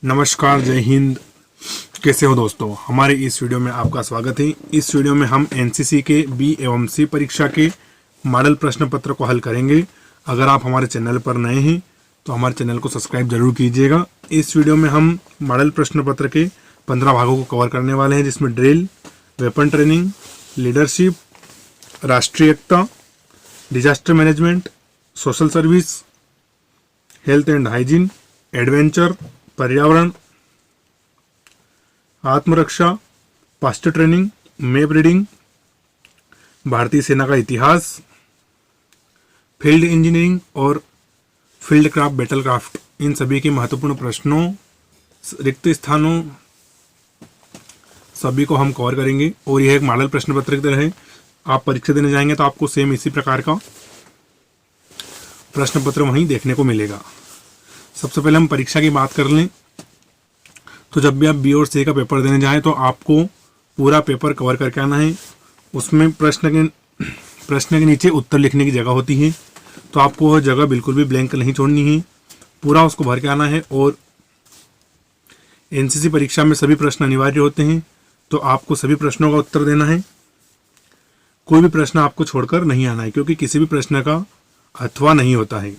नमस्कार, जय हिंद। कैसे हो दोस्तों? हमारे इस वीडियो में आपका स्वागत है। इस वीडियो में हम एनसीसी के बी एवं सी परीक्षा के मॉडल प्रश्न पत्र को हल करेंगे। अगर आप हमारे चैनल पर नए हैं तो हमारे चैनल को सब्सक्राइब जरूर कीजिएगा। इस वीडियो में हम मॉडल प्रश्न पत्र के 15 भागों को कवर करने वाले हैं, जिसमें ड्रिल, वेपन ट्रेनिंग, लीडरशिप, राष्ट्रीय एकता, disaster management, social service, health and hygiene, adventure, पर्यावरण, आत्मरक्षा, पास्ट ट्रेनिंग, मैप रीडिंग, भारतीय सेना का इतिहास, फील्ड इंजीनियरिंग और फील्ड क्राफ्ट, बैटल क्राफ्ट, इन सभी के महत्वपूर्ण प्रश्नों, रिक्त स्थानों, सभी को हम कवर करेंगे। और यह एक मॉडल प्रश्न पत्र की तरह है। आप परीक्षा देने जाएंगे तो आपको सेम इसी प्रकार का प्रश्न पत्र वहीं देखने को मिलेगा। सबसे पहले हम परीक्षा की बात कर लें तो जब भी आप बी और सी का पेपर देने जाएं तो आपको पूरा पेपर कवर करके आना है। उसमें प्रश्न के नीचे उत्तर लिखने की जगह होती है, तो आपको वह जगह बिल्कुल भी ब्लैंक नहीं छोड़नी है, पूरा उसको भर के आना है। और एनसीसी परीक्षा में सभी प्रश्न अनिवार्य होते हैं, तो आपको सभी प्रश्नों का उत्तर देना है। कोई भी प्रश्न आपको छोड़कर नहीं आना है, क्योंकि किसी भी प्रश्न का अथवा नहीं होता है।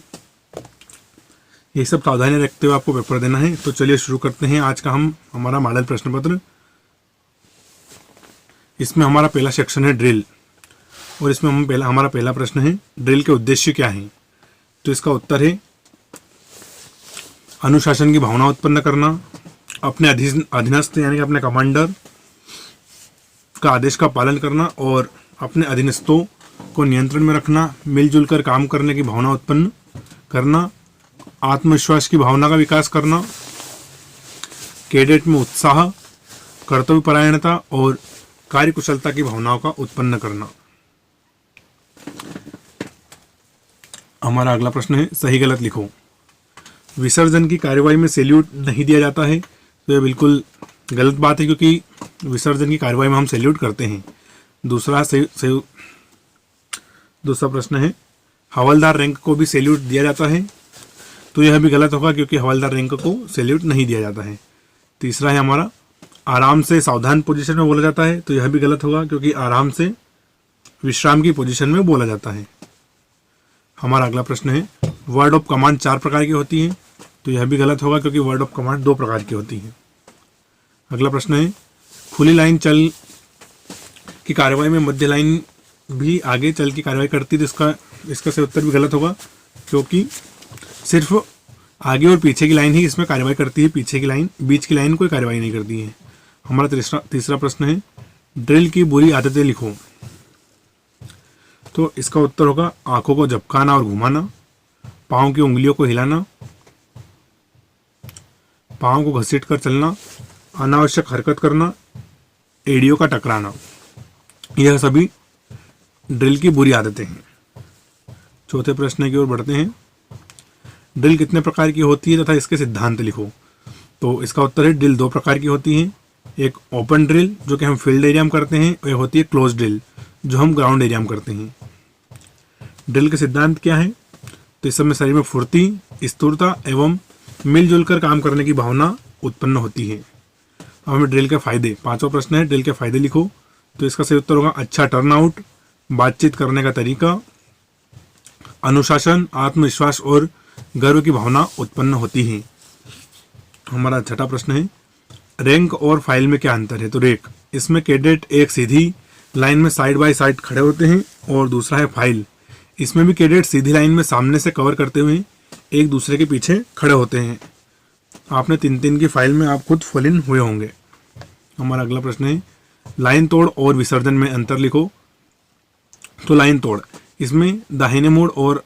ये सब सावधानी रखते हुए आपको पेपर देना है। तो चलिए शुरू करते हैं आज का हमारा मॉडल प्रश्न पत्र। इसमें हमारा पहला सेक्शन है ड्रिल, और इसमें हमारा पहला प्रश्न है, ड्रिल के उद्देश्य क्या हैं? तो इसका उत्तर है अनुशासन की भावना उत्पन्न करना, अपने अधीनस्थ यानी कि अपने कमांडर का आदेश का पालन करना और अपने अधीनस्थों को नियंत्रण में रखना, मिलजुल कर काम करने की भावना उत्पन्न करना, आत्मविश्वास की भावना का विकास करना, कैडेट में उत्साह, कर्तव्यपरायणता और कार्यकुशलता की भावनाओं का उत्पन्न करना। हमारा अगला प्रश्न है, सही गलत लिखो। विसर्जन की कार्यवाही में सैल्यूट नहीं दिया जाता है, तो यह बिल्कुल गलत बात है, क्योंकि विसर्जन की कार्यवाही में हम सैल्यूट करते हैं। दूसरा प्रश्न है, हवलदार रैंक को भी सैल्यूट दिया जाता है, तो यह भी गलत होगा, क्योंकि हवलदार रैंक को सैल्यूट नहीं दिया जाता है। तीसरा है हमारा, आराम से सावधान पोजीशन में बोला जाता है, तो यह भी गलत होगा, क्योंकि आराम से विश्राम की पोजीशन में बोला जाता है। हमारा अगला प्रश्न है, वर्ड ऑफ कमांड 4 प्रकार की होती है, तो यह भी गलत होगा, क्योंकि वर्ड ऑफ कमांड 2 प्रकार की होती है। अगला प्रश्न है, खुली लाइन चल की कार्यवाही में मध्य लाइन भी आगे चल की कार्यवाही करती है, तो इसका सही उत्तर भी गलत होगा, क्योंकि सिर्फ आगे और पीछे की लाइन ही इसमें कार्यवाही करती है, पीछे की लाइन, बीच की लाइन कोई कार्यवाही नहीं करती है। हमारा तीसरा प्रश्न है, ड्रिल की बुरी आदतें लिखो। तो इसका उत्तर होगा आंखों को झपकाना और घुमाना, पाँव की उंगलियों को हिलाना, पाँव को घसीट कर चलना, अनावश्यक हरकत करना, एड़ियों का टकराना। यह सभी ड्रिल की बुरी आदतें हैं। चौथे प्रश्न की ओर बढ़ते हैं, ड्रिल कितने प्रकार की होती है तथा इसके सिद्धांत लिखो। तो इसका उत्तर है, ड्रिल 2 प्रकार की होती है। एक ओपन ड्रिल जो कि हम फील्ड एरिया में करते हैं, और होती है क्लोज ड्रिल जो हम ग्राउंड एरिया में करते हैं। ड्रिल के सिद्धांत क्या है? तो इस समय शरीर में फुर्ती, स्थिरता एवं मिलजुल कर काम करने की भावना उत्पन्न होती है। अब हमें ड्रिल के फायदे, 5वां प्रश्न है, ड्रिल के फायदे लिखो। तो इसका सही उत्तर होगा अच्छा टर्नआउट, बातचीत करने का तरीका, अनुशासन, आत्मविश्वास और गर्व की भावना उत्पन्न होती है। हमारा छठा प्रश्न है, रैंक और फाइल में क्या अंतर है? तो रैंक, इसमें कैडेट एक सीधी लाइन में साइड बाय साइड खड़े होते हैं, और दूसरा है फाइल, इसमें भी कैडेट सीधी लाइन में सामने से कवर करते हुए एक दूसरे के पीछे खड़े होते हैं। आपने 3-3 की फाइल में आप खुद फॉल इन हुए होंगे। हमारा अगला प्रश्न है, लाइन तोड़ और विसर्जन में अंतर लिखो। तो लाइन तोड़, इसमें दाहिने मोड़ और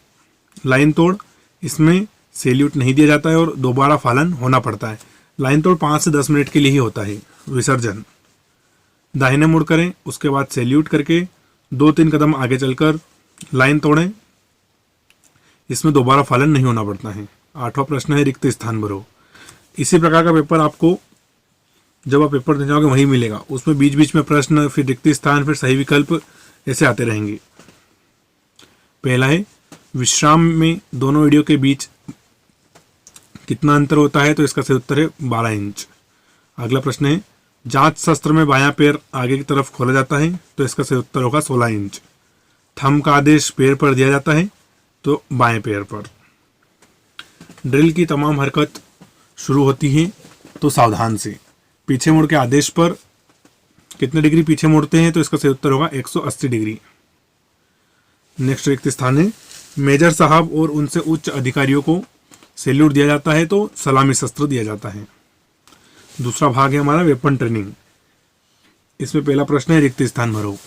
लाइन तोड़, इसमें सैल्यूट नहीं दिया जाता है और दोबारा फालन होना पड़ता है। लाइन तोड़ 5 से 10 मिनट के लिए ही होता है। विसर्जन, दाहिने मुड़ करें, उसके बाद सैल्यूट करके 2-3 कदम आगे चलकर लाइन तोड़ें, इसमें दोबारा फालन नहीं होना पड़ता है। 8वां प्रश्न है, रिक्त स्थान भरो। इसी प्रकार का पेपर आपको जब आप पेपर देने जाओगे वहीं मिलेगा, उसमें बीच बीच में प्रश्न, फिर रिक्त स्थान, फिर सही विकल्प, ऐसे आते रहेंगे। पहला है, विश्राम में दोनों वीडियो के बीच कितना अंतर होता है? तो इसका सही उत्तर है 12 इंच। अगला प्रश्न है, जांच शस्त्र में बायां पैर आगे की तरफ खोला जाता है, तो इसका सही उत्तर होगा 16 इंच। थंब का आदेश पैर पर दिया जाता है, तो बाएं पैर पर। ड्रिल की तमाम हरकत शुरू होती है तो सावधान से। पीछे मुड़ के आदेश पर कितने डिग्री पीछे मुड़ते हैं? तो इसका सही उत्तर होगा 180 डिग्री। नेक्स्ट रिक्त स्थान है, मेजर साहब और उनसे उच्च अधिकारियों को सैल्यूट दिया जाता है, तो सलामी शस्त्र दिया जाता है। दूसरा भाग है हमारा वेपन ट्रेनिंग। इसमें पहला प्रश्न है, रिक्त स्थान भरो।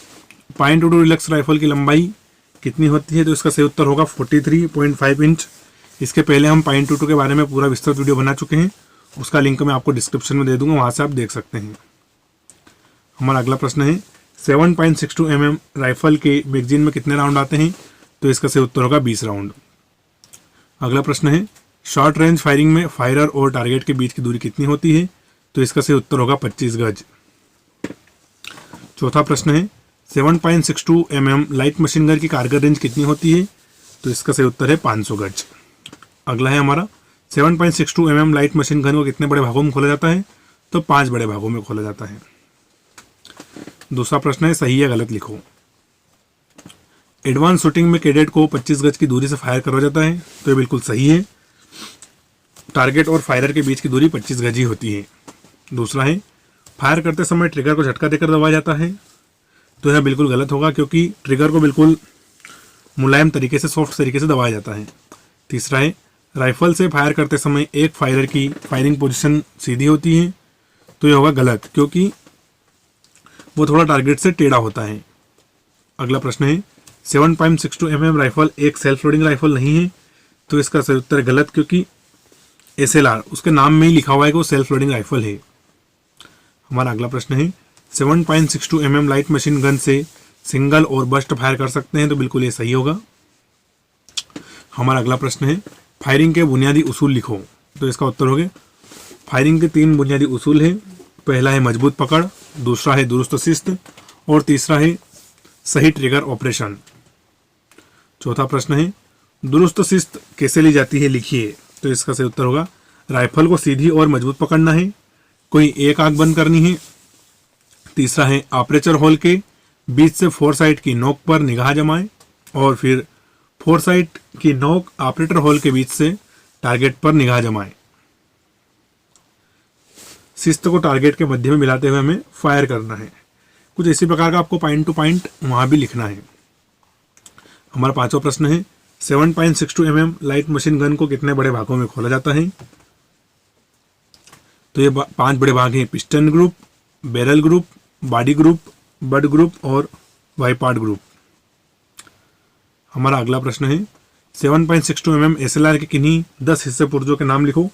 .22 रिलक्स राइफल की लंबाई कितनी होती है? तो इसका सही उत्तर होगा 43.5 इंच। इसके पहले हम .22 के बारे में पूरा विस्तृत वीडियो बना चुके हैं, उसका लिंक मैं आपको डिस्क्रिप्शन में दे दूंगा, वहां से आप देख सकते हैं। हमारा अगला प्रश्न है, 7.62 mm राइफल के मैगजीन में कितने राउंड आते हैं? तो इसका सही उत्तर होगा 20 राउंड। अगला प्रश्न है, शॉर्ट रेंज फायरिंग में फायरर और टारगेट के बीच की दूरी कितनी होती है? तो इसका सही उत्तर होगा 25 गज। चौथा प्रश्न है, 7.62 mm लाइट मशीन गन की कारगर रेंज कितनी होती है? तो इसका सही उत्तर है 500 गज। अगला है हमारा, 7.62 mm लाइट मशीन गन को कितने बड़े भागों में खोला जाता है? तो 5 बड़े भागों में खोला जाता है। दूसरा प्रश्न है, सही या गलत लिखो। एडवांस शूटिंग में कैडेट को 25 गज की दूरी से फायर करवाया जाता है, तो ये बिल्कुल सही है। टारगेट और फायरर के बीच की दूरी 25 गज ही होती है। दूसरा है, फायर करते समय ट्रिगर को झटका देकर दबाया जाता है, तो यह बिल्कुल गलत होगा, क्योंकि ट्रिगर को बिल्कुल मुलायम तरीके से, सॉफ्ट तरीके से दबाया जाता है। तीसरा है, राइफल से फायर करते समय एक फायरर की फायरिंग पोजीशन सीधी होती है, तो यह होगा गलत, क्योंकि वो थोड़ा टारगेट से टेढ़ा होता है। अगला प्रश्न है, 7.62 mm राइफल एक सेल्फ लोडिंग राइफल नहीं है, तो इसका सही उत्तर गलत, क्योंकि SLR उसके नाम में ही लिखा हुआ है कि वो सेल्फ लोडिंग राइफल है। हमारा अगला प्रश्न है, 7.62 mm लाइट मशीन गन से सिंगल और बस्ट फायर कर सकते हैं, तो बिल्कुल ये सही होगा। हमारा अगला प्रश्न है, फायरिंग के बुनियादी उसूल लिखो। तो इसका उत्तर होगा, फायरिंग के 3 बुनियादी उसूल हैं। पहला है मजबूत पकड़, दूसरा है दुरुस्त शिस्त, और तीसरा है सही ट्रिगर ऑपरेशन। चौथा प्रश्न है, दुरुस्त शिस्त कैसे ली जाती है, लिखिए। तो इसका सही उत्तर होगा, राइफल को सीधी और मजबूत पकड़ना है, कोई एक आंख बंद करनी है। तीसरा है, ऑपरेचर होल के बीच से फोरसाइट की नोक पर निगाह जमाएं, और फिर फोरसाइट की नोक ऑपरेटर होल के बीच से टारगेट पर निगाह जमाएं। शिस्त को टारगेट के मध्य में मिलाते हुए हमें फायर करना है। कुछ इसी प्रकार का आपको पॉइंट टू पॉइंट वहां भी लिखना है। हमारा पांचवा प्रश्न है, 7.62 mm लाइट मशीन गन को कितने बड़े भागों में खोला जाता है? तो ये 5 बड़े भाग हैं, piston group, barrel group, body group, butt group और वाइपार्ट ग्रुप। हमारा अगला प्रश्न है, 7.62 mm SLR के किन्हीं 10 हिस्से पुर्जों के नाम लिखो।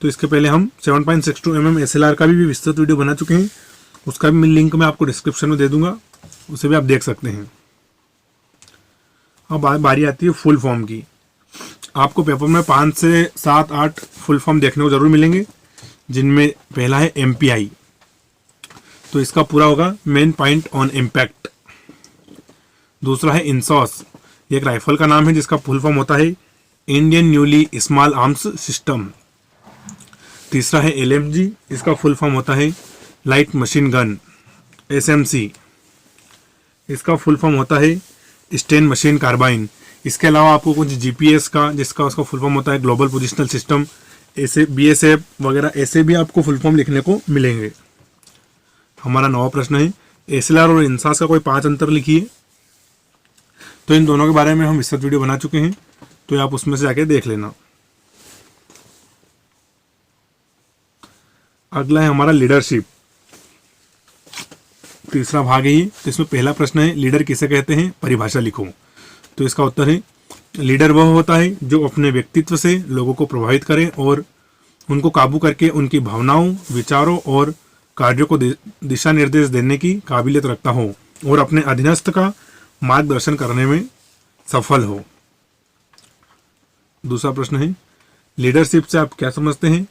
तो इसके पहले हम 7.62 mm SLR का भी विस्तृत वीडियो बना चुके हैं, उसका भी लिंक मैं आपको डिस्क्रिप्शन में दे दूंगा, उसे भी आप देख सकते हैं। अब बारी आती है फुल फॉर्म की। आपको पेपर में 5 से 7 8 फुल फॉर्म देखने को जरूर मिलेंगे, जिनमें पहला है MPI, तो इसका पूरा होगा मेन पॉइंट ऑन इम्पैक्ट। दूसरा है इंसॉस, ये एक राइफल का नाम है जिसका फुल फॉर्म होता है Indian newly small arms system. तीसरा है LMG, इसका फुल फॉर्म होता है लाइट मशीन गन SMC। इसका फुल फॉर्म होता है स्टेन मशीन कार्बाइन। इसके अलावा आपको कुछ GPS का, जिसका उसका फुल फॉर्म होता है ग्लोबल पोजिशनल सिस्टम, ऐसे BSF वगैरह ऐसे भी आपको फुल फॉर्म लिखने को मिलेंगे। हमारा 9वां प्रश्न है, SLR और इंसास का कोई 5 अंतर लिखिए। तो इन दोनों के बारे में हम विस्तृत वीडियो बना चुके हैं, तो आप उसमें से जाके देख लेना। अगला है हमारा लीडरशिप, तीसरा भाग है ये। तो इसमें पहला प्रश्न है, लीडर किसे कहते हैं, परिभाषा लिखो। तो इसका उत्तर है, लीडर वह होता है जो अपने व्यक्तित्व से लोगों को प्रभावित करे और उनको काबू करके उनकी भावनाओं, विचारों और कार्यों को दिशा निर्देश देने की काबिलियत रखता हो और अपने अधीनस्थ का मार्गदर्शन करने में सफल हो। दूसरा प्रश्न है, लीडरशिप से आप क्या समझते हैं,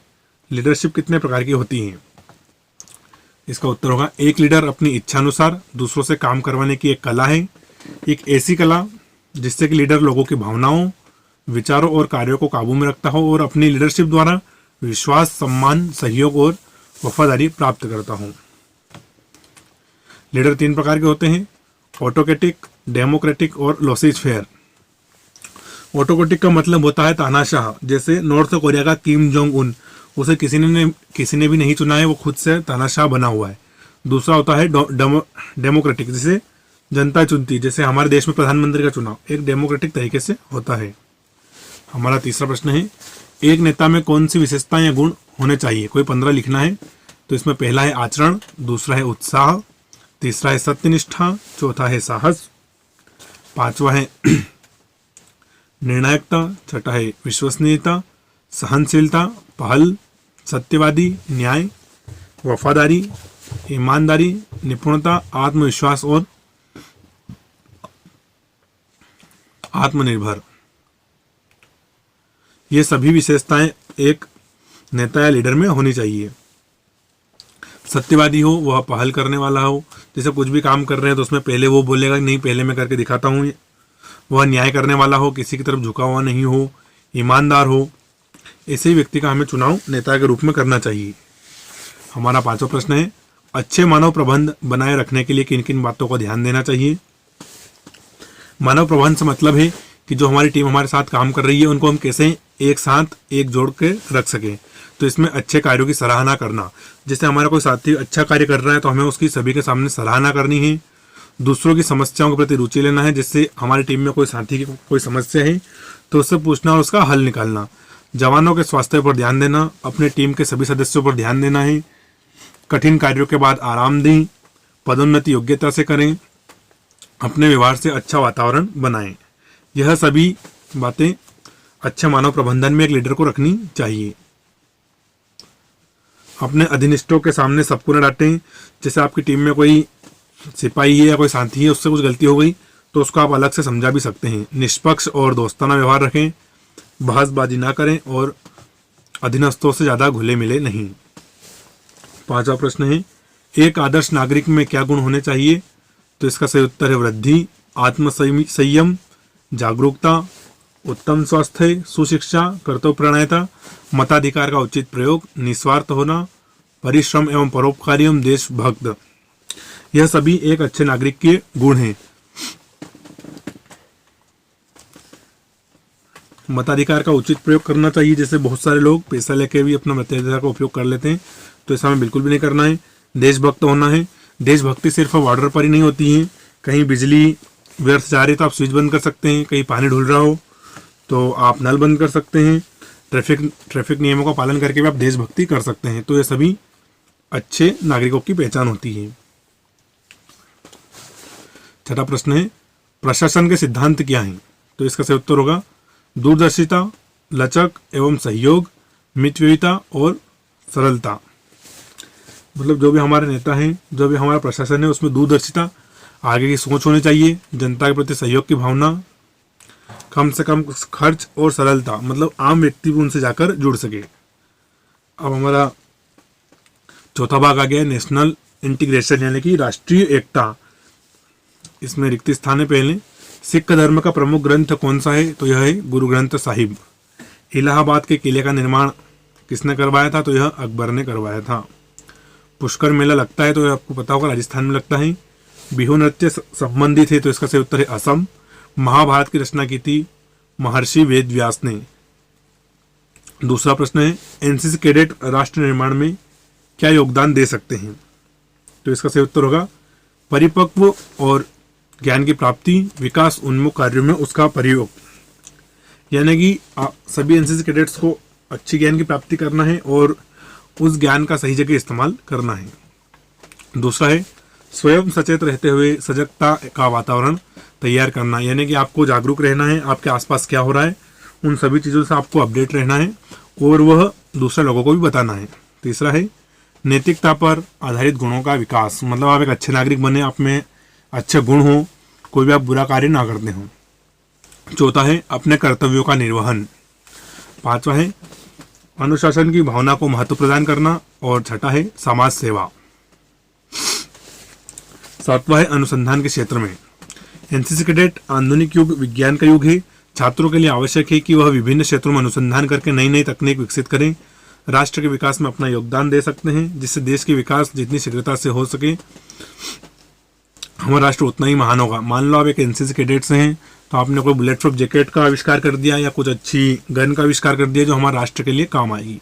लीडरशिप कितने प्रकार की होती है? इसका उत्तर होगा, एक लीडर अपनी इच्छानुसार दूसरों से काम करवाने की एक कला है। एक ऐसी कला जिससे कि लीडर लोगों की भावनाओं, विचारों और कार्यों को काबू में रखता हो और अपनी लीडरशिप द्वारा विश्वास, सम्मान, सहयोग और वफादारी प्राप्त करता हूँ। लीडर 3 प्रकार के होते हैं, ऑटोक्रेटिक, डेमोक्रेटिक और लॉसेज फेयर। ऑटोक्रेटिक का मतलब होता है तानाशाह, जैसे नॉर्थ कोरिया का किम जोंग उन, उसे किसी ने भी नहीं चुना है, वो खुद से तानाशाह बना हुआ है। दूसरा होता है डेमोक्रेटिक, जिसे जनता चुनती, जैसे हमारे देश में प्रधानमंत्री का चुनाव एक डेमोक्रेटिक तरीके से होता है। हमारा तीसरा प्रश्न है, एक नेता में कौन सी विशेषताएं या गुण होने चाहिए? कोई 15 लिखना है। तो इसमें पहला है आचरण, दूसरा है उत्साह, तीसरा है सत्यनिष्ठा, चौथा है साहस, पांचवा है निर्णायकता, छठा है विश्वसनीयता, सहनशीलता, पहल, सत्यवादी, न्याय, वफादारी, ईमानदारी, निपुणता, आत्मविश्वास और आत्मनिर्भर। ये सभी विशेषताएं एक नेता या लीडर में होनी चाहिए। सत्यवादी हो, वह पहल करने वाला हो, जैसे कुछ भी काम कर रहे हैं तो उसमें पहले वो बोलेगा नहीं पहले मैं करके दिखाता हूँ। वह न्याय करने वाला हो, किसी की तरफ झुका हुआ नहीं हो, ईमानदार हो। ऐसे ही व्यक्ति का हमें चुनाव नेता के रूप में करना चाहिए। हमारा 5वां प्रश्न है, अच्छे मानव प्रबंध बनाए रखने के लिए किन किन बातों का ध्यान देना चाहिए? मानव प्रबंध से मतलब है कि जो हमारी टीम हमारे साथ काम कर रही है उनको हम कैसे एक साथ एक जोड़ के रख सकें। तो इसमें अच्छे कार्यों की सराहना करना, जैसे हमारा कोई साथी अच्छा कार्य कर रहा है तो हमें उसकी सभी के सामने सराहना करनी है। दूसरों की समस्याओं के प्रति रुचि लेना है, जिससे हमारी टीम में कोई साथी की कोई समस्या है तो उससे पूछना और उसका हल निकालना। जवानों के स्वास्थ्य पर ध्यान देना, अपने टीम के सभी सदस्यों पर ध्यान देना है। कठिन कार्यों के बाद आराम दें, पदोन्नति योग्यता से करें, अपने व्यवहार से अच्छा वातावरण बनाएं। यह सभी बातें अच्छे मानव प्रबंधन में एक लीडर को रखनी चाहिए। अपने अधीनस्थों के सामने सबको न डांटें, जैसे आपकी टीम में कोई सिपाही है या कोई साथी है उससे कुछ गलती हो गई तो उसको आप अलग से समझा भी सकते हैं। निष्पक्ष और दोस्ताना व्यवहार रखें, बहसबाजी ना करें और अधीनस्थों से ज़्यादा घुले मिले नहीं। 5वां प्रश्न है, एक आदर्श नागरिक में क्या गुण होने चाहिए? तो इसका सही उत्तर है वृद्धि, आत्म संयम, जागरूकता, उत्तम स्वास्थ्य, सुशिक्षा, कर्तव्यपरायणता, मताधिकार का उचित प्रयोग, निस्वार्थ होना, परिश्रम एवं परोपकारी एवं देशभक्त। यह सभी एक अच्छे नागरिक के गुण हैं। मताधिकार का उचित प्रयोग करना चाहिए, जैसे बहुत सारे लोग पैसा लेके भी अपना मताधिकार का उपयोग कर लेते हैं, तो ऐसा हमें बिल्कुल भी नहीं करना है। देशभक्त होना है। देशभक्ति सिर्फ बॉर्डर पर ही नहीं होती है, कहीं बिजली व्यर्थ जा रही है तो आप स्विच बंद कर सकते हैं, कहीं पानी ढुल रहा हो तो आप नल बंद कर सकते हैं, ट्रैफिक नियमों का पालन करके भी आप देशभक्ति कर सकते हैं। तो ये सभी अच्छे नागरिकों की पहचान होती है। 6वां प्रश्न है, प्रशासन के सिद्धांत क्या हैं? तो इसका सही उत्तर होगा दूरदर्शिता, लचक एवं सहयोग, मितव्ययिता और सरलता। मतलब जो भी हमारे नेता हैं, जो भी हमारा प्रशासन है, उसमें दूरदर्शिता, आगे की सोच होनी चाहिए, जनता के प्रति सहयोग की भावना, कम से कम खर्च और सरलता, मतलब आम व्यक्ति भी उनसे जाकर जुड़ सके। अब हमारा चौथा भाग आ गया है नेशनल इंटीग्रेशन, यानी कि राष्ट्रीय एकता। इसमें रिक्त स्थान है पहले, सिख धर्म का प्रमुख ग्रंथ कौन सा है? तो यह है गुरु ग्रंथ साहिब। इलाहाबाद के किले का निर्माण किसने करवाया था? तो यह अकबर ने करवाया था। पुष्कर मेला लगता है तो यह आपको पता होगा राजस्थान में लगता है। बिहू नृत्य संबंधित है तो इसका सही उत्तर है असम। महाभारत की रचना की थी महर्षि वेद व्यास ने। दूसरा प्रश्न है, एनसीसी कैडेट राष्ट्र निर्माण में क्या योगदान दे सकते हैं? तो इसका सही उत्तर होगा परिपक्व और ज्ञान की प्राप्ति, विकास उन्मुख कार्यों में उसका प्रयोग। यानी कि सभी एनसीसी कैडेट्स को अच्छी ज्ञान की प्राप्ति करना है और उस ज्ञान का सही जगह इस्तेमाल करना है। दूसरा है स्वयं सचेत रहते हुए सजगता का वातावरण तैयार करना, यानी कि आपको जागरूक रहना है, आपके आसपास क्या हो रहा है उन सभी चीज़ों से आपको अपडेट रहना है और वह दूसरे लोगों को भी बताना है। तीसरा है नैतिकता पर आधारित गुणों का विकास, मतलब आप एक अच्छे नागरिक बने, आप में अच्छे गुण हो, कोई भी आप बुरा कार्य ना करते हो। चौथा है अपने कर्तव्यों का निर्वहन। पांचवा है अनुशासन की भावना को महत्व प्रदान करना और छठा है समाज सेवा। सातवां है अनुसंधान के क्षेत्र में। एनसीसी कैडेट आधुनिक युग विज्ञान का युग है। छात्रों के लिए आवश्यक है कि वह विभिन्न क्षेत्रों में अनुसंधान करके नई नई तकनीक विकसित करें। राष्ट्र के विकास में अपना योगदान दे सकते हैं, जिससे देश के विकास जितनी शीघ्रता से हो सके हमारा राष्ट्र उतना ही महान होगा। मान लो आप एक एनसीसी कैडेट्स हैं, तो आपने कोई बुलेट प्रूफ जैकेट का आविष्कार कर दिया या कुछ अच्छी गन का आविष्कार कर दिया जो हमारे राष्ट्र के लिए काम आएगी।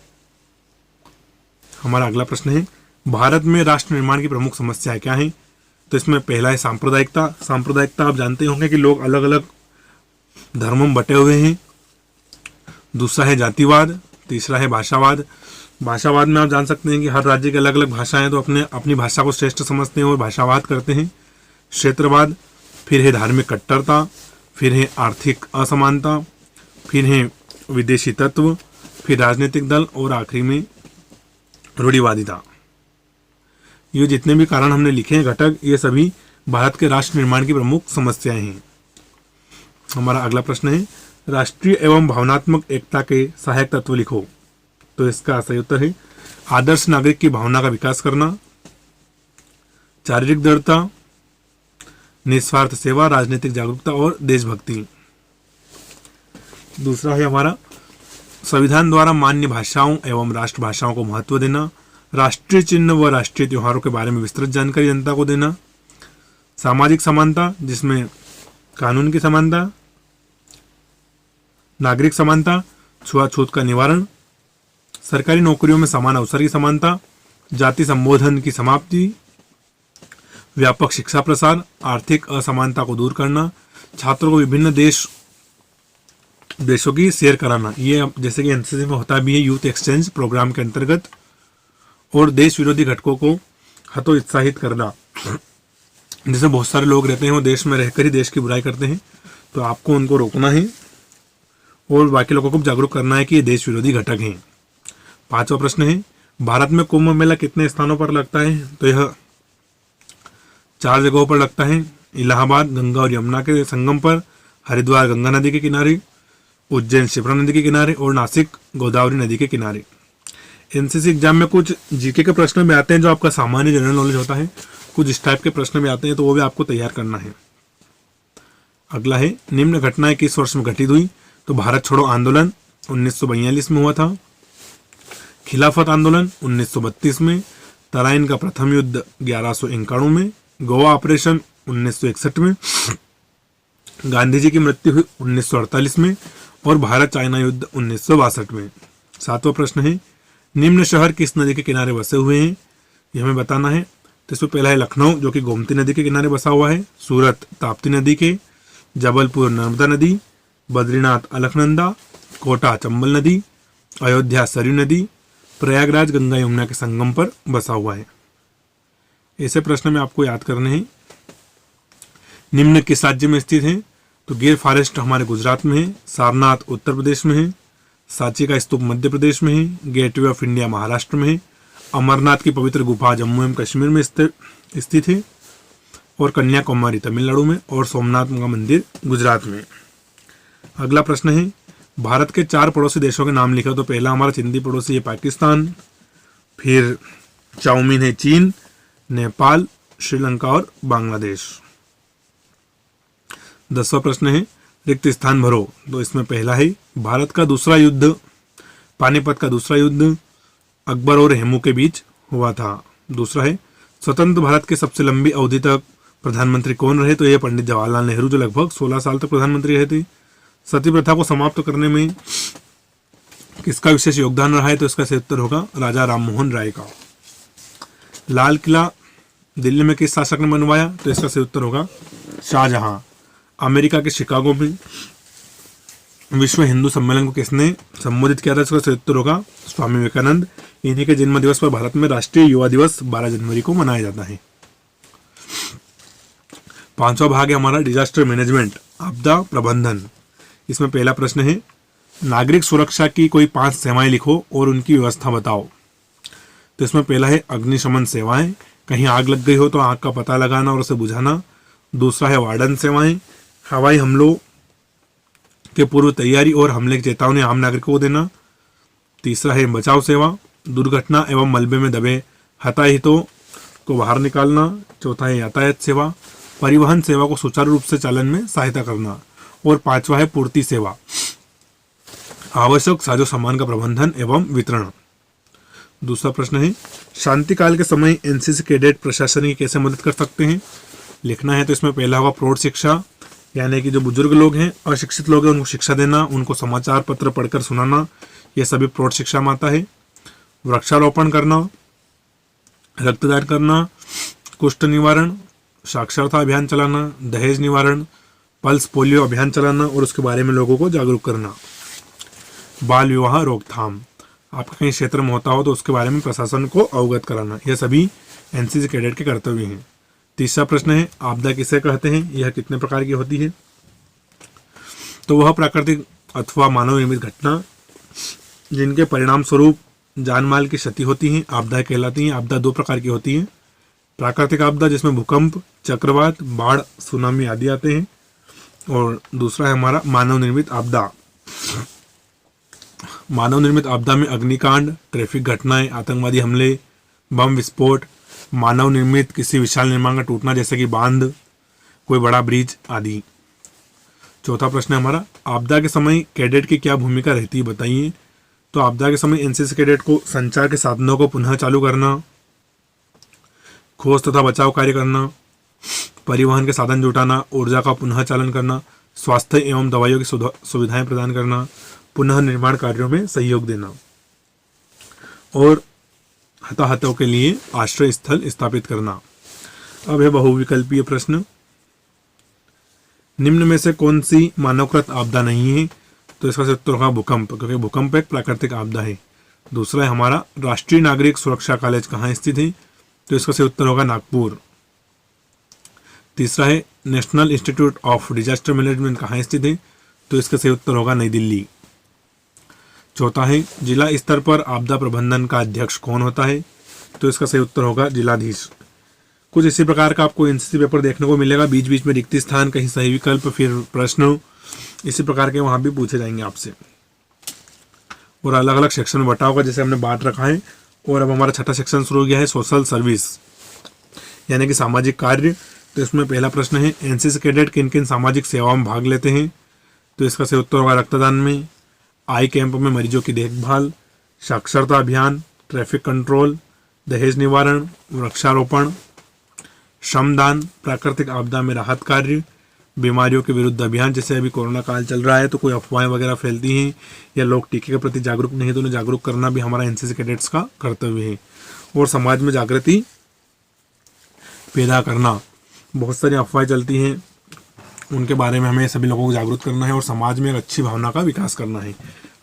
हमारा अगला प्रश्न है, भारत में राष्ट्र निर्माण की प्रमुख समस्याएं क्या हैं? तो इसमें पहला है सांप्रदायिकता। सांप्रदायिकता आप जानते होंगे कि लोग अलग अलग धर्मों में बटे हुए हैं। दूसरा है जातिवाद। तीसरा है भाषावाद। भाषावाद में आप जान सकते हैं कि हर राज्य की अलग अलग भाषाएं, तो अपनी भाषा को श्रेष्ठ समझते हैं और भाषावाद करते हैं। क्षेत्रवाद, फिर है धार्मिक कट्टरता, फिर है आर्थिक असमानता, फिर है विदेशी तत्व, फिर राजनीतिक दल और आखिरी में रूढ़िवादिता। ये जितने भी कारण हमने लिखे हैं घटक, ये सभी भारत के राष्ट्र निर्माण की प्रमुख समस्याएं हैं। हमारा अगला प्रश्न है, राष्ट्रीय एवं भावनात्मक एकता के सहायक तत्व लिखो। तो इसका सही उत्तर है आदर्श नागरिक की भावना का विकास करना, शारीरिक दृढ़ता, निस्वार्थ सेवा, राजनीतिक जागरूकता और देशभक्ति। दूसरा है हमारा संविधान द्वारा मान्य भाषाओं एवं राष्ट्रभाषाओं को महत्व देना, राष्ट्रीय चिन्ह व राष्ट्रीय त्योहारों के बारे में विस्तृत जानकारी जनता को देना, सामाजिक समानता जिसमें कानून की समानता, नागरिक समानता, छुआछूत का निवारण, सरकारी नौकरियों में समान अवसर की समानता, जाति संबोधन की समाप्ति, व्यापक शिक्षा प्रसार, आर्थिक असमानता को दूर करना, छात्रों को विभिन्न देशों की शेयर कराना। ये जैसे कि एनसीसी में होता भी है यूथ एक्सचेंज प्रोग्राम के अंतर्गत, और देश विरोधी घटकों को हतोत्साहित करना। जैसे बहुत सारे लोग रहते हैं वो देश में रहकर ही देश की बुराई करते हैं, तो आपको उनको रोकना है और बाकी लोगों को जागरूक करना है कि ये देश विरोधी घटक हैं। पांचवा प्रश्न है, भारत में कुंभ मेला कितने स्थानों पर लगता है? तो यह 4 जगहों पर लगता है। इलाहाबाद गंगा और यमुना के संगम पर, हरिद्वार गंगा नदी के किनारे, उज्जैन शिप्रा नदी के किनारे और नासिक गोदावरी नदी के किनारे। एनसीसी एग्जाम में कुछ जीके के प्रश्न भी आते हैं जो आपका सामान्य जनरल नॉलेज होता है, कुछ इस टाइप के प्रश्न भी आते हैं, तो वो भी आपको तैयार करना है। अगला है, निम्न घटनाएं किस वर्ष में घटित हुई? तो भारत छोड़ो आंदोलन 1942 में हुआ था, खिलाफत आंदोलन 1932 में, तराइन का प्रथम युद्ध 1191 में, गोवा ऑपरेशन 1961 में, गांधी जी की मृत्यु हुई 1948 में और भारत चाइना युद्ध 1962 में। सातवां प्रश्न है, निम्न शहर किस नदी के किनारे बसे हुए हैं? ये हमें बताना है। तो इसमें पहला है लखनऊ जो कि गोमती नदी के किनारे बसा हुआ है, सूरत ताप्ती नदी के, जबलपुर नर्मदा नदी, बद्रीनाथ अलकनंदा, कोटा चंबल नदी, अयोध्या सरयू नदी, प्रयागराज गंगा यमुना के संगम पर बसा हुआ है। ऐसे प्रश्न में आपको याद करने हैं। निम्न किस राज्य में स्थित है? तो गिर फॉरेस्ट हमारे गुजरात में है, सारनाथ उत्तर प्रदेश में है, सांची का स्तूप मध्य प्रदेश में है, गेटवे ऑफ इंडिया महाराष्ट्र में है, अमरनाथ की पवित्र गुफा जम्मू एवं कश्मीर में स्थित है, और कन्याकुमारी तमिलनाडु में, और सोमनाथ का मंदिर गुजरात में। अगला प्रश्न है, भारत के 4 पड़ोसी देशों के नाम लिखा। तो पहला हमारा चिंदी पड़ोसी है पाकिस्तान, फिर चाउमीन है चीन, नेपाल, श्रीलंका और बांग्लादेश। 10वां प्रश्न है, रिक्त स्थान भरो। तो इसमें पहला है, भारत का दूसरा युद्ध, पानीपत का दूसरा युद्ध अकबर और हेमू के बीच हुआ था। दूसरा है, स्वतंत्र भारत के सबसे लंबी अवधि तक प्रधानमंत्री कौन रहे? तो यह पंडित जवाहरलाल नेहरू जो लगभग 16 साल तक प्रधानमंत्री रहे थे। सती प्रथा को समाप्त करने में किसका विशेष योगदान रहा है? तो इसका सही उत्तर होगा राजा राममोहन राय का। लाल किला दिल्ली में किस शासक ने बनवाया? तो इसका सही उत्तर होगा शाहजहां। अमेरिका के शिकागो में विश्व हिंदू सम्मेलन को किसने संबोधित किया था? इसका सही उत्तर होगा स्वामी विवेकानंद। इन्हीं के जन्म दिवस पर भारत में राष्ट्रीय युवा दिवस 12 जनवरी को मनाया जाता है। 5वां भाग है हमारा डिजास्टर मैनेजमेंट, आपदा प्रबंधन। इसमें पहला प्रश्न है, नागरिक सुरक्षा की कोई 5 सेवाएं लिखो और उनकी व्यवस्था बताओ। तो इसमें पहला है अग्निशमन सेवाएं, कहीं आग लग गई हो तो आग का पता लगाना और उसे बुझाना। दूसरा है वार्डन सेवाएं, हवाई हमलों के पूर्व तैयारी और हमले की चेतावनी आम नागरिकों को देना। तीसरा है बचाव सेवा, दुर्घटना एवं मलबे में दबे हताहतों को बाहर निकालना। चौथा है यातायात सेवा, परिवहन सेवा को सुचारू रूप से चालन में सहायता करना। और 5वां है पूर्ति सेवा, आवश्यक साजो सामान का प्रबंधन एवं वितरण। दूसरा प्रश्न है शांति काल के समय एनसीसी कैडेट प्रशासन की कैसे मदद कर सकते हैं, लिखना है। तो इसमें पहला होगा प्रौढ़ शिक्षा, यानी कि जो बुजुर्ग लोग हैं, अशिक्षित लोग हैं, उनको शिक्षा देना, उनको समाचार पत्र पढ़कर सुनाना, ये सभी प्रौढ़ शिक्षा में आता है। वृक्षारोपण करना, रक्तदान करना, कुष्ठ निवारण, साक्षरता अभियान चलाना, दहेज निवारण, पल्स पोलियो अभियान चलाना और उसके बारे में लोगों को जागरूक करना। बाल विवाह रोकथाम, आपका कहीं क्षेत्र में होता हो तो उसके बारे में प्रशासन को अवगत कराना, यह सभी एनसीसी कैडेट के कर्तव्य हैं। तीसरा प्रश्न है आपदा किसे कहते हैं, यह कितने प्रकार की होती है। तो वह प्राकृतिक अथवा मानव निर्मित घटना जिनके परिणाम स्वरूप जान माल की क्षति होती है, आपदाएं कहलाती हैं। आपदा दो प्रकार की होती है, प्राकृतिक आपदा जिसमें भूकंप, चक्रवात, बाढ़, सुनामी आदि आते हैं, और दूसरा है हमारा मानव निर्मित आपदा। मानव निर्मित आपदा में अग्निकांड, ट्रैफिक घटनाएं, आतंकवादी हमले, बम विस्फोट, मानव निर्मित किसी विशाल निर्माण का टूटना जैसे कि बांध, कोई बड़ा ब्रिज आदि। चौथा प्रश्न है हमारा आपदा के समय कैडेट की क्या भूमिका रहती है, बताइए। तो आपदा के समय एनसीसी कैडेट को संचार के साधनों को पुनः चालू करना, खोज तथा बचाव कार्य करना, परिवहन के साधन जुटाना, ऊर्जा का पुनः चालन करना, स्वास्थ्य एवं दवाइयों की सुविधाएं प्रदान करना, पुनः निर्माण कार्यों में सहयोग देना और हताहतों के लिए आश्रय स्थल स्थापित करना। अब है बहुविकल्पीय प्रश्न, निम्न में से कौन सी मानवकृत आपदा नहीं है। तो इसका उत्तर होगा भूकंप, क्योंकि भूकंप एक प्राकृतिक आपदा है। दूसरा है हमारा राष्ट्रीय नागरिक सुरक्षा कॉलेज कहाँ स्थित है। तो इसका सही उत्तर होगा नागपुर। तीसरा है national institute of disaster management कहाँ स्थित है। तो इसका सही उत्तर होगा नई दिल्ली। चौथा है जिला स्तर पर आपदा प्रबंधन का अध्यक्ष कौन होता है। तो इसका सही उत्तर होगा जिलाधीश। कुछ इसी प्रकार का आपको एनसीसी पेपर देखने को मिलेगा, बीच बीच में रिक्त स्थान, कहीं सही विकल्प, फिर प्रश्न, इसी प्रकार के वहां भी पूछे जाएंगे आपसे। और अलग अलग सेक्शन में बटा होगा जैसे हमने बांट रखा है। और अब हमारा छठा सेक्शन शुरू हो गया है सोशल सर्विस, यानी कि सामाजिक कार्य। तो इसमें पहला प्रश्न है एनसीसी कैडेट किन किन सामाजिक सेवाओं में भाग लेते हैं। तो इसका सही उत्तर होगा रक्तदान में, आई कैंप में मरीजों की देखभाल, साक्षरता अभियान, ट्रैफिक कंट्रोल, दहेज निवारण, वृक्षारोपण, श्रमदान, प्राकृतिक आपदा में राहत कार्य, बीमारियों के विरुद्ध अभियान। जैसे अभी कोरोना काल चल रहा है तो कोई अफवाहें वगैरह फैलती हैं या लोग टीके के प्रति जागरूक नहीं है तो उन्हें जागरूक करना भी हमारा एनसीसी कैडेट्स का कर्तव्य है। और समाज में जागृति पैदा करना, बहुत सारी अफवाहें चलती हैं उनके बारे में हमें सभी लोगों को जागरूक करना है और समाज में एक अच्छी भावना का विकास करना है।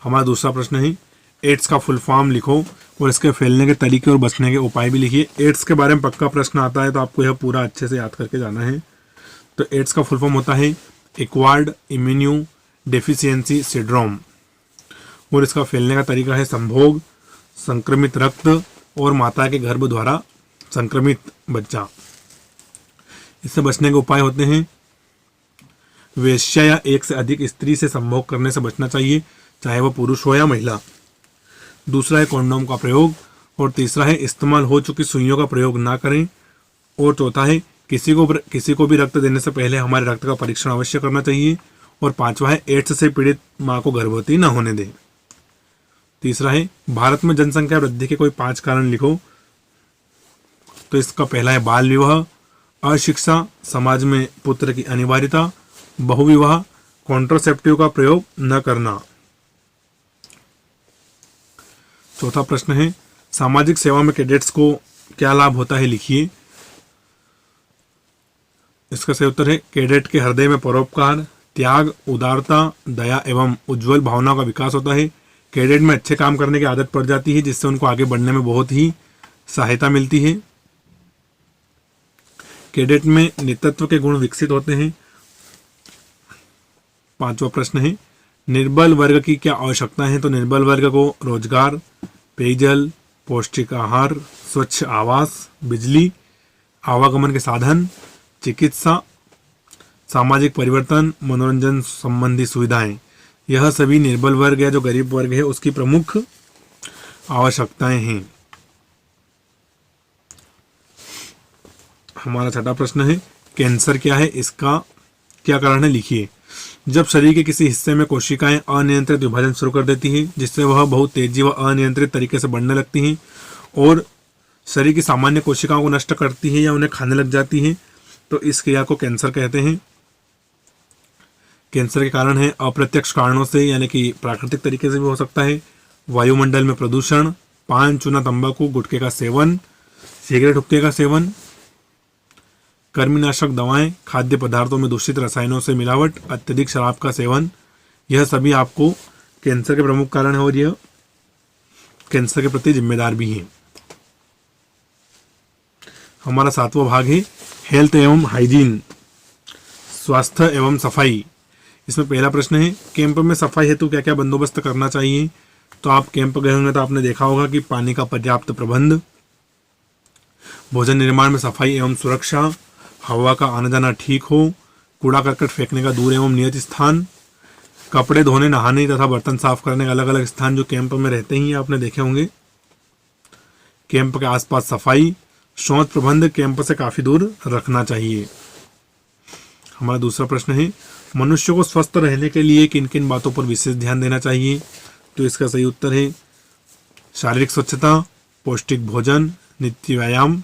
हमारा दूसरा प्रश्न है एड्स का फुल फॉर्म लिखो और इसके फैलने के तरीके और बचने के उपाय भी लिखिए। एड्स के बारे में पक्का प्रश्न आता है तो आपको यह पूरा अच्छे से याद करके जाना है। तो एड्स का फुल फॉर्म होता है एक्वायर्ड इम्यूनो डेफिशिएंसी सिंड्रोम और इसका फैलने का तरीका है संभोग, संक्रमित रक्त और माता के गर्भ द्वारा संक्रमित बच्चा। इससे बचने के उपाय होते हैं वेश्या या एक से अधिक स्त्री से संभोग करने से बचना चाहिए, चाहे वह पुरुष हो या महिला। दूसरा है कॉन्डोम का प्रयोग और तीसरा है इस्तेमाल हो चुकी सुइयों का प्रयोग ना करें और चौथा है किसी को भी रक्त देने से पहले हमारे रक्त का परीक्षण अवश्य करना चाहिए और पांचवा है एड्स से पीड़ित मां को गर्भवती न होने दें। तीसरा है भारत में जनसंख्या वृद्धि के कोई 5 कारण लिखो। तो इसका पहला है बाल विवाह, अशिक्षा, समाज में पुत्र की अनिवार्यता, बहुविवाह, कॉन्ट्रासेप्टिव का प्रयोग न करना। चौथा प्रश्न है सामाजिक सेवा में कैडेट्स को क्या लाभ होता है, लिखिए। इसका सही उत्तर है कैडेट के हृदय में परोपकार, त्याग, उदारता, दया एवं उज्जवल भावना का विकास होता है। कैडेट में अच्छे काम करने की आदत पड़ जाती है जिससे उनको आगे बढ़ने में बहुत ही सहायता मिलती है। कैडेट में नेतृत्व के गुण विकसित होते हैं। पांचवा प्रश्न है निर्बल वर्ग की क्या आवश्यकता है। तो निर्बल वर्ग को रोजगार, पेयजल, पौष्टिक आहार, स्वच्छ आवास, बिजली, आवागमन के साधन, चिकित्सा, सामाजिक परिवर्तन, मनोरंजन संबंधी सुविधाएं, यह सभी निर्बल वर्ग या जो गरीब वर्ग है उसकी प्रमुख आवश्यकताएं हैं। हमारा छठा प्रश्न है कैंसर क्या है, इसका क्या कारण है, लिखिए। जब शरीर के किसी हिस्से में कोशिकाएं अनियंत्रित विभाजन शुरू कर देती हैं जिससे वह बहुत तेजी व अनियंत्रित तरीके से बढ़ने लगती हैं और शरीर की सामान्य कोशिकाओं को नष्ट करती है या उन्हें खाने लग जाती है, तो इस क्रिया को कैंसर कहते हैं। कैंसर के कारण है अप्रत्यक्ष कारणों से, यानी कि प्राकृतिक तरीके से भी हो सकता है। वायुमंडल में प्रदूषण, पान, चूना, तंबाकू, गुटखे का सेवन, सिगरेट, हुक्के का सेवन, कृमिनाशक दवाएं, खाद्य पदार्थों में दूषित रसायनों से मिलावट, अत्यधिक शराब का सेवन, यह सभी आपको कैंसर के प्रमुख कारण है और यह कैंसर के प्रति जिम्मेदार भी हैं। हमारा 7वां भाग है हेल्थ एवं हाइजीन, स्वास्थ्य एवं सफाई। इसमें पहला प्रश्न है कैंप में सफाई हेतु क्या क्या बंदोबस्त करना चाहिए। तो आप कैंप गए होंगे तो आपने देखा होगा कि पानी का पर्याप्त प्रबंध, भोजन निर्माण में सफाई एवं सुरक्षा, हवा का आना जाना ठीक हो, कूड़ा करकट फेंकने का दूर एवं नियत स्थान, कपड़े धोने, नहाने तथा बर्तन साफ करने का अलग अलग स्थान जो कैंप में रहते ही आपने देखे होंगे। कैंप के आसपास सफाई, शौच प्रबंध कैंप से काफी दूर रखना चाहिए। हमारा दूसरा प्रश्न है मनुष्य को स्वस्थ रहने के लिए किन किन बातों पर विशेष ध्यान देना चाहिए। तो इसका सही उत्तर है शारीरिक स्वच्छता, पौष्टिक भोजन, नित्य व्यायाम,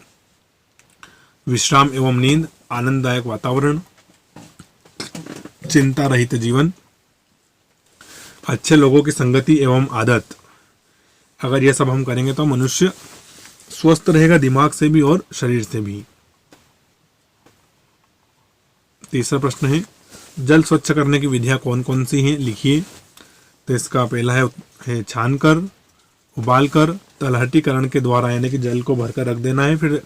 विश्राम एवं नींद, आनंददायक वातावरण, चिंता रहित जीवन, अच्छे लोगों की संगति एवं आदत। अगर यह सब हम करेंगे तो मनुष्य स्वस्थ रहेगा, दिमाग से भी और शरीर से भी। तीसरा प्रश्न है जल स्वच्छ करने की विधियां कौन कौन सी हैं, लिखिए। तो इसका पहला है छानकर, उबालकर, तलहटीकरण के द्वारा, यानी कि जल को भरकर रख देना है, फिर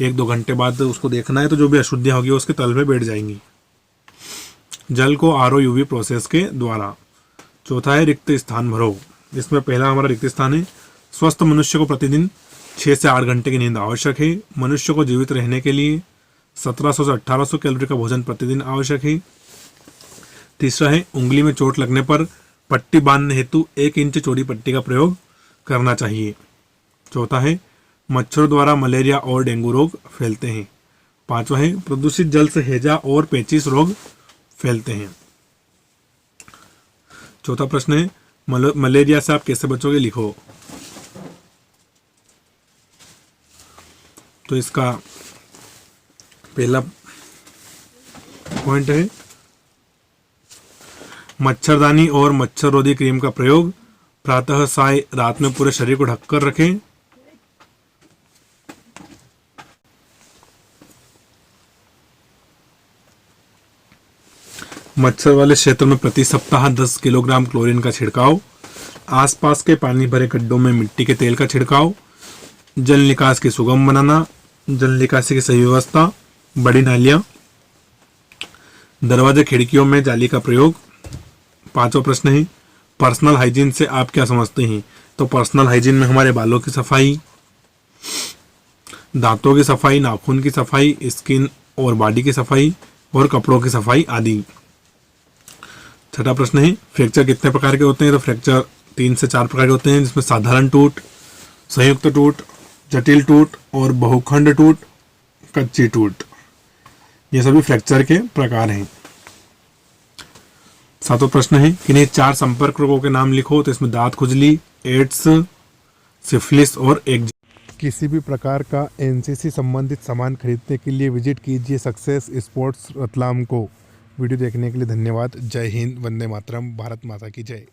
1-2 घंटे बाद उसको देखना है तो जो भी अशुद्धियां होगी उसके तल में बैठ जाएंगी। जल को RO UV प्रोसेस के द्वारा। चौथा है रिक्त स्थान भरो। इसमें पहला हमारा रिक्त स्थान है स्वस्थ मनुष्य को प्रतिदिन 6 से 8 घंटे की नींद आवश्यक है। मनुष्य को जीवित रहने के लिए 1700 से 1800 कैलोरी का भोजन प्रतिदिन आवश्यक है। तीसरा है उंगली में चोट लगने पर पट्टी बांधने हेतु 1 इंच चौड़ी पट्टी का प्रयोग करना चाहिए। चौथा है मच्छरों द्वारा मलेरिया और डेंगू रोग फैलते हैं। पांचवा है प्रदूषित जल से हैजा और पेचिश रोग फैलते हैं। चौथा प्रश्न है मलेरिया से आप कैसे बचोगे, लिखो। तो इसका पहला पॉइंट है मच्छरदानी और मच्छररोधी क्रीम का प्रयोग, प्रातः साय रात में पूरे शरीर को ढककर रखें। मच्छर वाले क्षेत्र में प्रति सप्ताह 10 किलोग्राम क्लोरीन का छिड़काव। आसपास के पानी भरे गड्ढों में मिट्टी के तेल का छिड़काव। जल निकास की सुगम बनाना, जल निकासी की सही व्यवस्था, बड़ी नालियां, दरवाजे खिड़कियों में जाली का प्रयोग। पांचवा प्रश्न है पर्सनल हाइजीन से आप क्या समझते हैं। तो पर्सनल हाइजीन में हमारे बालों की सफाई, दांतों की सफाई, नाखून की सफाई, स्किन और बॉडी की सफाई और कपड़ों की सफाई आदि। छठा प्रश्न है फ्रैक्चर कितने प्रकार के होते हैं। तो फ्रैक्चर 3 से 4 प्रकार के होते हैं, जिसमें साधारण टूट, संयुक्त टूट, जटिल टूट और बहुखंड टूट, कच्ची टूट, ये सभी फ्रैक्चर के प्रकार हैं। सातवां प्रश्न है किन्हीं 4 संपर्क रोगों के नाम लिखो। तो इसमें दांत खुजली, एड्स, सिफिलिस और एक्जिमा। किसी भी प्रकार का एनसीसी संबंधित सामान खरीदने के लिए विजिट कीजिए सक्सेस स्पोर्ट्स रतलाम को। वीडियो देखने के लिए धन्यवाद। जय हिंद, वंदे मातरम, भारत माता की जय।